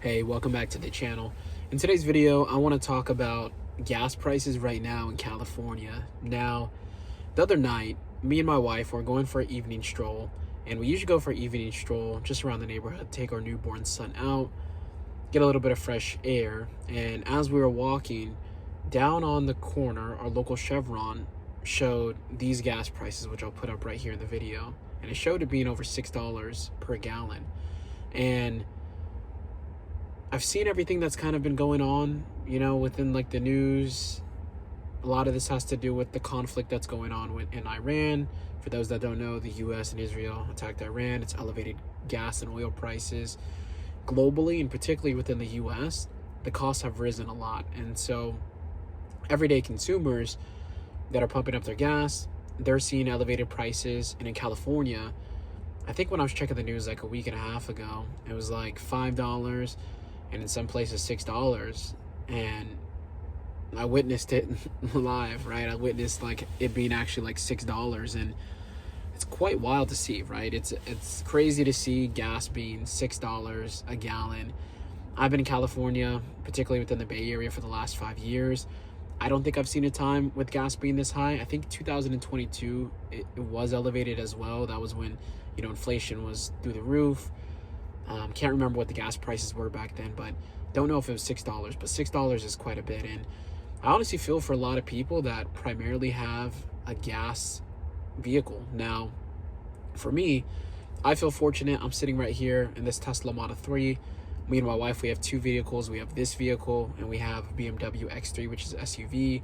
Hey, welcome back to the channel. In today's video, I want to talk about gas prices right now in California. Now, the other night, me and my wife were going for an evening stroll, and we usually go for an evening stroll just around the neighborhood, take our newborn son out, get a little bit of fresh air. And as we were walking down on the corner, our local Chevron showed these gas prices, which I'll put up right here in the video, and it showed it being over $6 per gallon. And I've seen everything that's kind of been going on, within like the news. A lot of this has to do with the conflict that's going on in Iran. For those that don't know, the US and Israel attacked Iran. It's elevated gas and oil prices globally, and particularly within the US. The costs have risen a lot. And so everyday consumers that are pumping up their gas, they're seeing elevated prices. And in California, I think when I was checking the news like a week and a half ago, it was like $5, and in some places $6. And I witnessed it live, right? I witnessed like it being actually like $6, and it's quite wild to see, right? It's crazy to see gas being $6 a gallon. I've been in California, particularly within the Bay Area, for the last 5 years. I don't think I've seen a time with gas being this high. I think 2022 it was elevated as well. That was when inflation was through the roof. Can't remember what the gas prices were back then, but don't know if it was $6, but $6 is quite a bit. And I honestly feel for a lot of people that primarily have a gas vehicle. Now, for me, I feel fortunate. I'm sitting right here in this Tesla Model 3. Me and my wife, we have two vehicles. We have this vehicle, and we have BMW X3, which is SUV.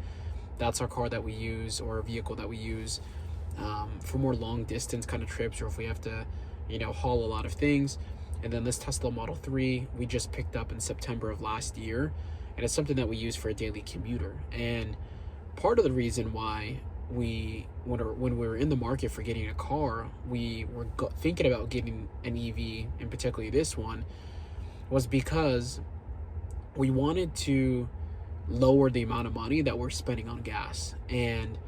That's our car that we use, or a vehicle that we use for more long distance kind of trips, or if we have to, haul a lot of things. And then this Tesla Model 3, we just picked up in September of last year, and it's something that we use for a daily commuter. And part of the reason why when we were in the market for getting a car, we were thinking about getting an EV, and particularly this one, was because we wanted to lower the amount of money that we're spending on gas. And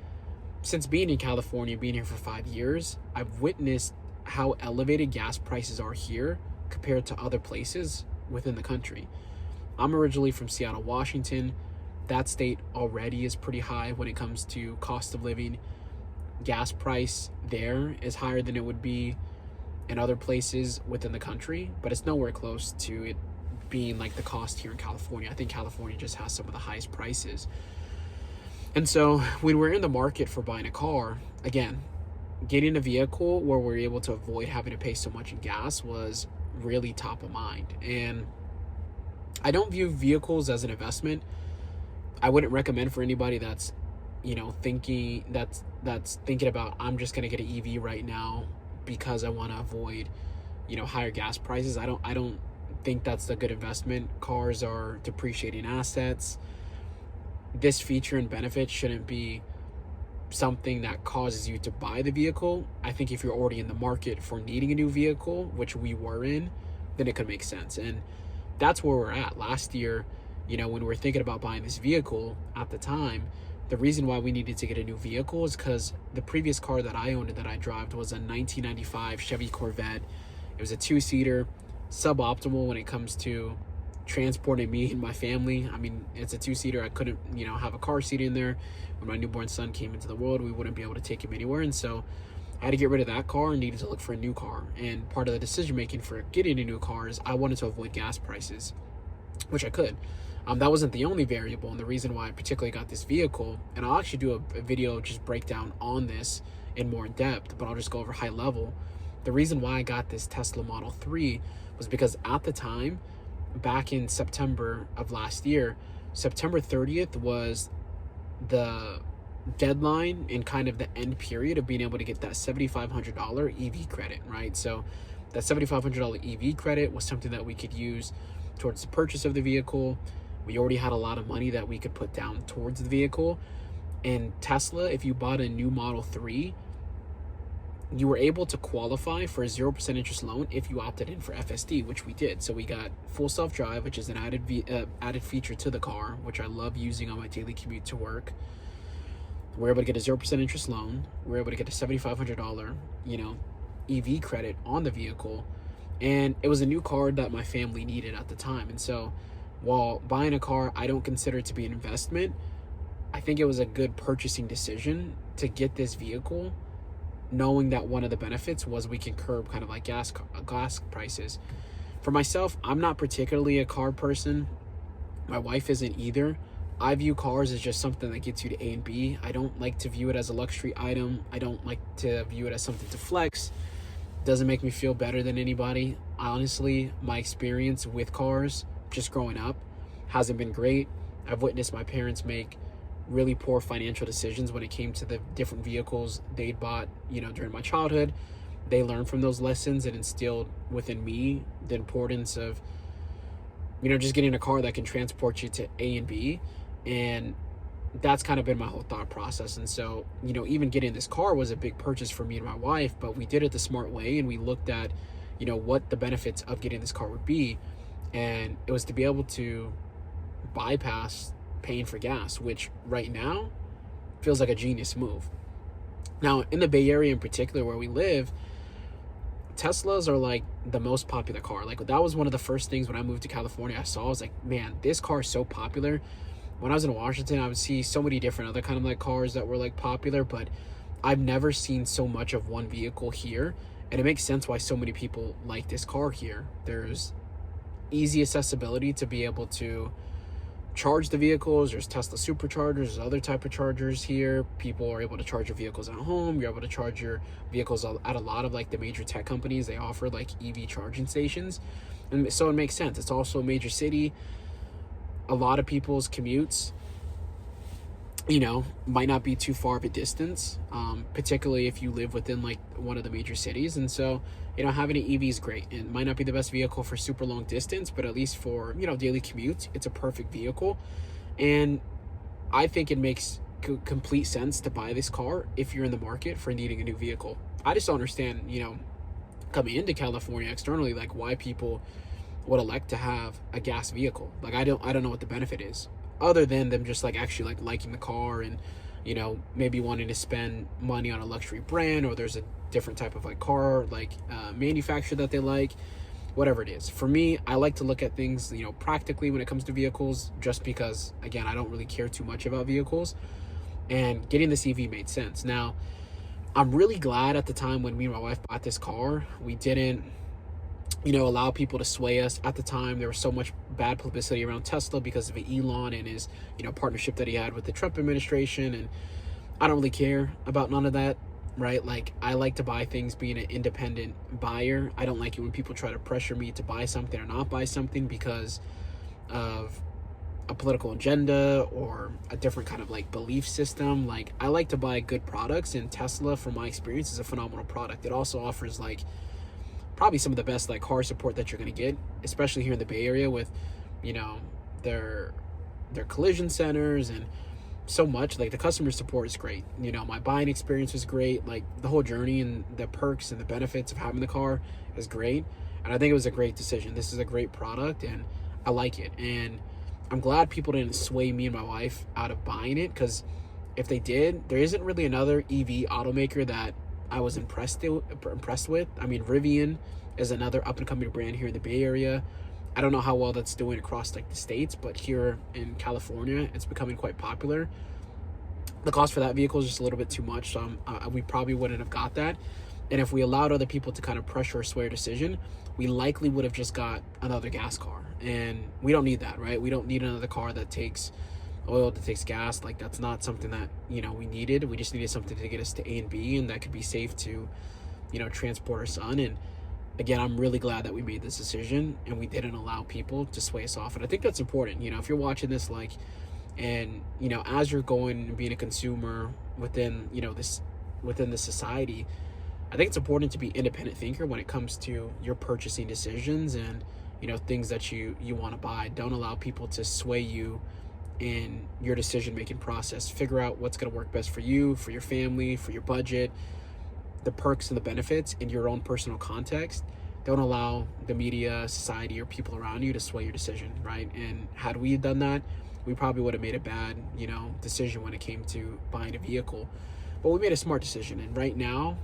since being in California, being here for 5 years, I've witnessed how elevated gas prices are here compared to other places within the country. I'm originally from Seattle, Washington. That state already is pretty high when it comes to cost of living. Gas price there is higher than it would be in other places within the country, but it's nowhere close to it being like the cost here in California. I think California just has some of the highest prices. And so when we're in the market for buying a car, again, getting a vehicle where we're able to avoid having to pay so much in gas was really top of mind. And I don't view vehicles as an investment. I wouldn't recommend for anybody that's thinking about, I'm just going to get an EV right now because I want to avoid higher gas prices. I don't think that's a good investment. Cars are depreciating assets. This feature and benefit shouldn't be something that causes you to buy the vehicle. I think if you're already in the market for needing a new vehicle, which we were in, then it could make sense. And that's where we're at. Last year, when we were thinking about buying this vehicle at the time, the reason why we needed to get a new vehicle is because the previous car that I owned and that I drove was a 1995 Chevy Corvette. It was a two-seater, suboptimal when it comes to transporting me and my family. I mean, it's a two-seater. I couldn't, have a car seat in there. When my newborn son came into the world, we wouldn't be able to take him anywhere. And so I had to get rid of that car and needed to look for a new car. And part of the decision making for getting a new car is I wanted to avoid gas prices, which I could. That wasn't the only variable, and the reason why I particularly got this vehicle, and I'll actually do a video just breakdown on this in more in depth, but I'll just go over high level. The reason why I got this Tesla Model 3 was because at the time, back in September of last year, September 30th was the deadline and kind of the end period of being able to get that $7,500 EV credit, right? So that $7,500 EV credit was something that we could use towards the purchase of the vehicle. We already had a lot of money that we could put down towards the vehicle. And Tesla, if you bought a new Model 3, you were able to qualify for a 0% interest loan if you opted in for FSD, which we did. So we got full self-drive, which is an added feature to the car, which I love using on my daily commute to work. We're able to get a 0% interest loan. We're able to get a $7,500, EV credit on the vehicle. And it was a new car that my family needed at the time. And so while buying a car I don't consider to be an investment, I think it was a good purchasing decision to get this vehicle, knowing that one of the benefits was we can curb kind of like gas prices. For myself, I'm not particularly a car person. My wife isn't either. I view cars as just something that gets you to A and B. I don't like to view it as a luxury item. I don't like to view it as something to flex. Doesn't make me feel better than anybody. Honestly, my experience with cars just growing up hasn't been great. I've witnessed my parents make really poor financial decisions when it came to the different vehicles they'd bought, during my childhood. They learned from those lessons and instilled within me the importance of, just getting a car that can transport you to A and B. And that's kind of been my whole thought process. And so, even getting this car was a big purchase for me and my wife, but we did it the smart way. And we looked at, what the benefits of getting this car would be. And it was to be able to bypass paying for gas, which right now feels like a genius move. Now, in the Bay Area in particular, where we live, Teslas are like the most popular car. Like, that was one of the first things when I moved to California I saw. I was like, man, this car is so popular. When I was in Washington, I would see so many different other kind of like cars that were like popular, but I've never seen so much of one vehicle here. And it makes sense why so many people like this car here. There's easy accessibility to be able to charge the vehicles. There's Tesla superchargers, there's other type of chargers here. People are able to charge your vehicles at home. You're able to charge your vehicles at a lot of like the major tech companies. They offer like EV charging stations. And so it makes sense. It's also a major city. A lot of people's commutes, might not be too far of a distance, particularly if you live within like one of the major cities. And so, having an EV is great. It might not be the best vehicle for super long distance, but at least for, daily commutes, it's a perfect vehicle. And I think it makes complete sense to buy this car if you're in the market for needing a new vehicle. I just don't understand, coming into California externally, like why people would elect to have a gas vehicle. Like, I don't know what the benefit is, other than them just like actually like liking the car and, maybe wanting to spend money on a luxury brand, or there's a different type of like car, like manufacturer that they like, whatever it is. For me, I like to look at things, practically when it comes to vehicles, just because, again, I don't really care too much about vehicles, and getting this EV made sense. Now, I'm really glad at the time when me and my wife bought this car, we didn't, allow people to sway us. At the time, there was so much bad publicity around Tesla because of Elon and his, partnership that he had with the Trump administration. And I don't really care about none of that, right? Like, I like to buy things being an independent buyer. I don't like it when people try to pressure me to buy something or not buy something because of a political agenda or a different kind of like belief system. Like, I like to buy good products, and Tesla, from my experience, is a phenomenal product. It also offers like probably some of the best like car support that you're going to get, especially here in the Bay Area with, their collision centers and so much. Like, the customer support is great. My buying experience was great. Like, the whole journey and the perks and the benefits of having the car is great. And I think it was a great decision. This is a great product and I like it. And I'm glad people didn't sway me and my wife out of buying it, because if they did, there isn't really another EV automaker that I was impressed with. I mean, Rivian is another up and coming brand here in the Bay Area. I don't know how well that's doing across like the states, but here in California, it's becoming quite popular. The cost for that vehicle is just a little bit too much, so we probably wouldn't have got that. And if we allowed other people to kind of pressure or sway our decision, we likely would have just got another gas car. And we don't need that, right? We don't need another car that takes oil, that takes gas. Like, that's not something that, we needed. We just needed something to get us to A and B, and that could be safe to, transport our son. And again, I'm really glad that we made this decision and we didn't allow people to sway us off. And I think that's important. If you're watching this, like, and, as you're going and being a consumer within, within the society, I think it's important to be an independent thinker when it comes to your purchasing decisions and, things that you want to buy. Don't allow people to sway you in your decision-making process. Figure out what's going to work best for you, for your family, for your budget, the perks and the benefits in your own personal context. Don't allow the media, society, or people around you to sway your decision, right? And had we done that, we probably would have made a bad, decision when it came to buying a vehicle. But we made a smart decision. And right now,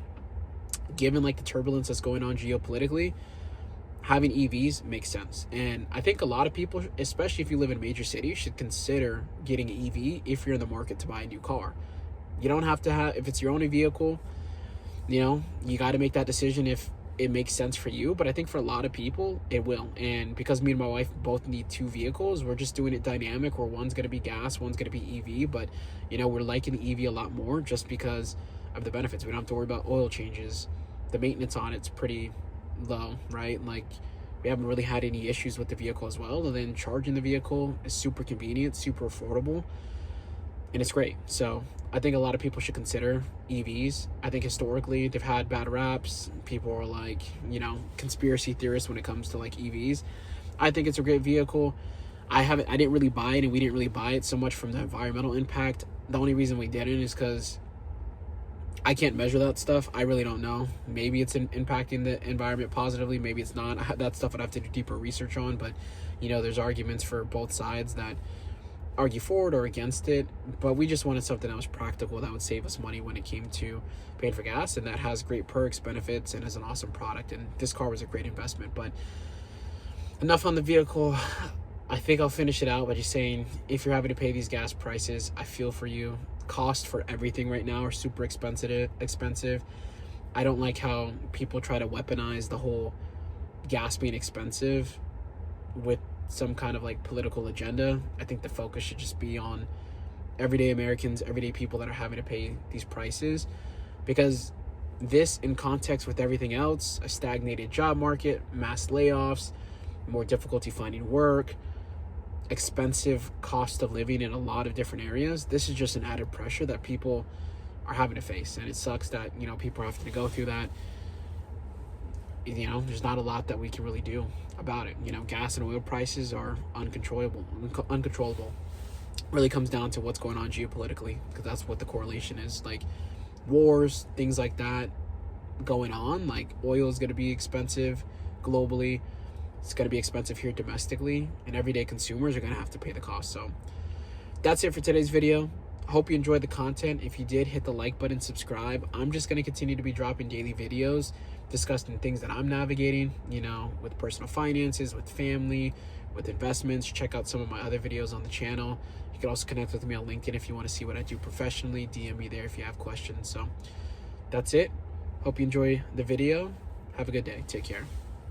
given like the turbulence that's going on geopolitically, having EVs makes sense. And I think a lot of people, especially if you live in a major city, should consider getting an EV if you're in the market to buy a new car. You don't have to have, if it's your only vehicle, you know, you got to make that decision if it makes sense for you. But I think for a lot of people, it will. And because me and my wife both need two vehicles, we're just doing it dynamic where one's going to be gas, one's going to be EV. But, you know, we're liking the EV a lot more just because of the benefits. We don't have to worry about oil changes. The maintenance on it's pretty low, right? Like, we haven't really had any issues with the vehicle as well. And then charging the vehicle is super convenient, super affordable, and it's great. So I think a lot of people should consider EVs. I think historically they've had bad raps. People are like, you know, conspiracy theorists when it comes to like EVs. I think it's a great vehicle. I didn't really buy it, and we didn't really buy it so much from the environmental impact. The only reason we didn't is because I can't measure that stuff. I really don't know. Maybe it's impacting the environment positively. Maybe it's not. That stuff I'd have to do deeper research on. But, you know, there's arguments for both sides that argue for it or against it. But we just wanted something that was practical, that would save us money when it came to paying for gas, and that has great perks, benefits, and is an awesome product. And this car was a great investment. But enough on the vehicle. I think I'll finish it out by just saying, if you're having to pay these gas prices, I feel for you. Cost for everything right now are super expensive. I don't like how people try to weaponize the whole gas being expensive with some kind of like political agenda. I think the focus should just be on everyday Americans, everyday people that are having to pay these prices, because this, in context with everything else, a stagnated job market, mass layoffs, more difficulty finding work, expensive cost of living in a lot of different areas, this is just an added pressure that people are having to face. And it sucks that, you know, people are having to go through that. You know, there's not a lot that we can really do about it. You know, gas and oil prices are uncontrollable. Really comes down to what's going on geopolitically, because that's what the correlation is. Like wars, things like that going on, like oil is going to be expensive globally. It's going to be expensive here domestically, and everyday consumers are going to have to pay the cost. So that's it for today's video. Hope you enjoyed the content. If you did, hit the like button, subscribe. I'm just going to continue to be dropping daily videos discussing things that I'm navigating, you know, with personal finances, with family, with investments. Check out some of my other videos on the channel. You can also connect with me on LinkedIn if you want to see what I do professionally. DM me there if you have questions. So that's it. Hope you enjoy the video. Have a good day. Take care.